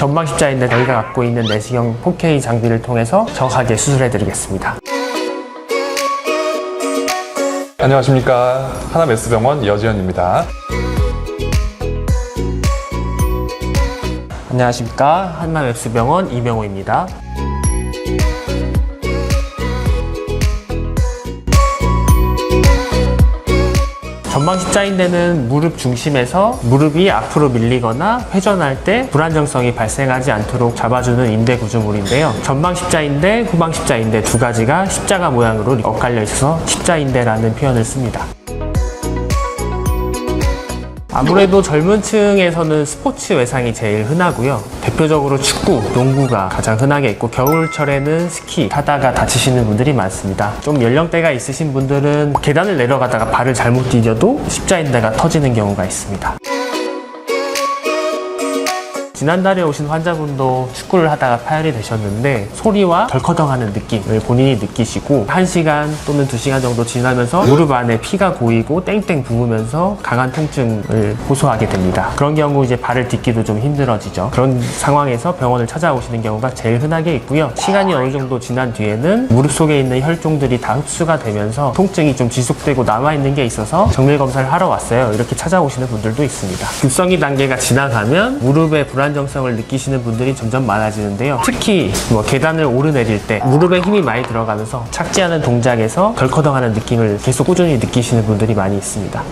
전방 십자인대 저희가 갖고 있는 내시경 4K 장비를 통해서 정확하게 수술해드리겠습니다. 안녕하십니까. 하나메스병원 여지현입니다. 안녕하십니까. 한남맵스병원 이명호입니다. 전방 십자인대는 무릎 중심에서 무릎이 앞으로 밀리거나 회전할 때 불안정성이 발생하지 않도록 잡아주는 인대 구조물인데요. 전방 십자인대, 후방 십자인대 두 가지가 십자가 모양으로 엇갈려 있어서 십자인대라는 표현을 씁니다. 아무래도 젊은 층에서는 스포츠 외상이 제일 흔하고요. 대표적으로 축구, 농구가 가장 흔하게 있고 겨울철에는 스키 하다가 다치시는 분들이 많습니다. 좀 연령대가 있으신 분들은 계단을 내려가다가 발을 잘못 디뎌도 십자인대가 터지는 경우가 있습니다. 지난달에 오신 환자분도 축구를 하다가 파열이 되셨는데 소리와 덜커덩하는 느낌을 본인이 느끼시고 1시간 또는 2시간 정도 지나면서 무릎 안에 피가 고이고 땡땡 부으면서 강한 통증을 호소하게 됩니다. 그런 경우 이제 발을 딛기도 좀 힘들어지죠. 그런 상황에서 병원을 찾아오시는 경우가 제일 흔하게 있고요. 시간이 어느 정도 지난 뒤에는 무릎 속에 있는 혈종들이 다 흡수가 되면서 통증이 좀 지속되고 남아있는 게 있어서 정밀 검사를 하러 왔어요. 이렇게 찾아오시는 분들도 있습니다. 급성기 단계가 지나가면 무릎의 불안정성을 느끼시는 분들이 점점 많아지는데요. 특히 계단을 오르내릴 때 무릎에 힘이 많이 들어가면서 착지하는 동작에서 덜커덩하는 느낌을 계속 꾸준히 느끼시는 분들이 많이 있습니다.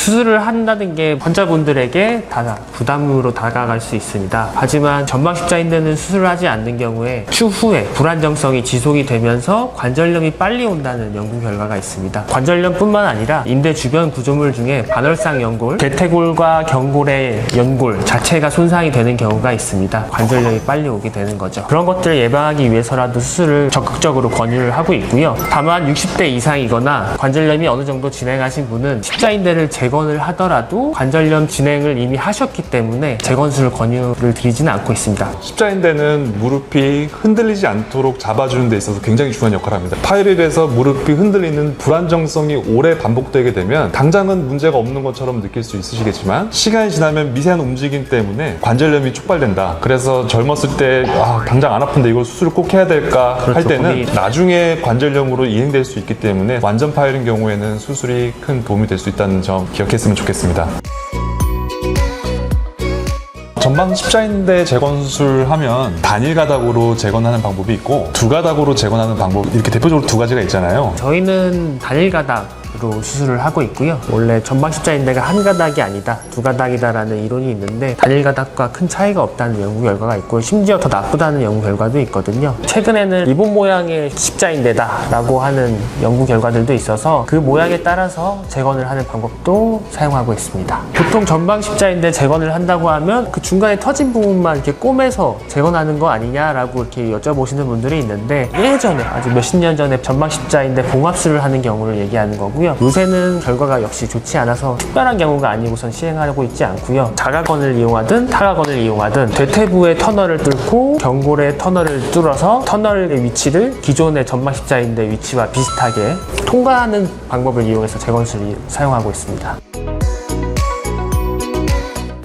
수술을 한다는 게 환자분들에게 다 부담으로 다가갈 수 있습니다. 하지만 전방 십자인대는 수술을 하지 않는 경우에 추후에 불안정성이 지속이 되면서 관절염이 빨리 온다는 연구 결과가 있습니다. 관절염뿐만 아니라 인대 주변 구조물 중에 반월상 연골, 대퇴골과 경골의 연골 자체가 손상이 되는 경우가 있습니다. 관절염이 빨리 오게 되는 거죠. 그런 것들을 예방하기 위해서라도 수술을 적극적으로 권유를 하고 있고요. 다만 60대 이상이거나 관절염이 어느 정도 진행하신 분은 십자인대를 재건을 하더라도 관절염 진행을 이미 하셨기 때문에 재건수를 권유를 드리지는 않고 있습니다. 십자인대는 무릎이 흔들리지 않도록 잡아주는 데 있어서 굉장히 중요한 역할을 합니다. 파열이 돼서 무릎이 흔들리는 불안정성이 오래 반복되게 되면 당장은 문제가 없는 것처럼 느낄 수 있으시겠지만 시간이 지나면 미세한 움직임 때문에 관절염이 촉발된다. 그래서 젊었을 때 당장 안 아픈데 이걸 수술을 꼭 해야 될까 할 때는 나중에 관절염으로 이행될 수 있기 때문에 완전 파열인 경우에는 수술이 큰 도움이 될 수 있다는 점 기억했으면 좋겠습니다. 전방 십자인대 재건 수술하면 단일 가닥으로 재건하는 방법이 있고 두 가닥으로 재건하는 방법, 이렇게 대표적으로 두 가지가 있잖아요. 저희는 단일 가닥으로 수술을 하고 있고요. 원래 전방 십자인대가 한 가닥이 아니다, 두 가닥이다라는 이론이 있는데 단일 가닥과 큰 차이가 없다는 연구 결과가 있고 심지어 더 나쁘다는 연구 결과도 있거든요. 최근에는 리본 모양의 십자인대다라고 하는 연구 결과들도 있어서 그 모양에 따라서 재건을 하는 방법도 사용하고 있습니다. 보통 전방 십자인대 재건을 한다고 하면 그 중간에 터진 부분만 이렇게 꼬매서 재건하는 거 아니냐라고 이렇게 여쭤보시는 분들이 있는데 예전에 아주 몇십 년 전에 전방 십자인대 봉합술을 하는 경우를 얘기하는 거고요. 요새는 결과가 역시 좋지 않아서 특별한 경우가 아니고선 시행하고 있지 않고요. 자가건을 이용하든 타가건을 이용하든 대퇴부의 터널을 뚫고 경골의 터널을 뚫어서 터널의 위치를 기존의 전방 십자인대 위치와 비슷하게 통과하는 방법을 이용해서 재건술을 사용하고 있습니다.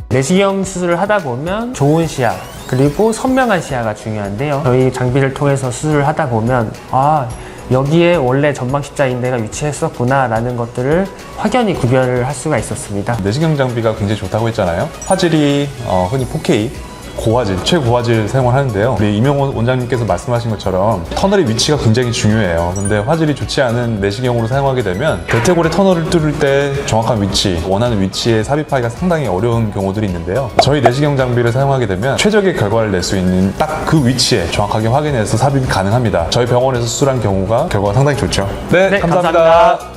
내시경 수술을 하다 보면 좋은 시야 그리고 선명한 시야가 중요한데요. 저희 장비를 통해서 수술을 하다 보면 여기에 원래 전방 십자인대가 위치했었구나 라는 것들을 확연히 구별을 할 수가 있었습니다. 내시경 장비가 굉장히 좋다고 했잖아요. 화질이 흔히 4K 고화질, 최고화질 사용을 하는데요. 우리 이명호 원장님께서 말씀하신 것처럼 터널의 위치가 굉장히 중요해요. 근데 화질이 좋지 않은 내시경으로 사용하게 되면 대퇴골의 터널을 뚫을 때 정확한 위치, 원하는 위치에 삽입하기가 상당히 어려운 경우들이 있는데요. 저희 내시경 장비를 사용하게 되면 최적의 결과를 낼 수 있는 딱 그 위치에 정확하게 확인해서 삽입이 가능합니다. 저희 병원에서 수술한 경우가 결과가 상당히 좋죠. 네, 감사합니다.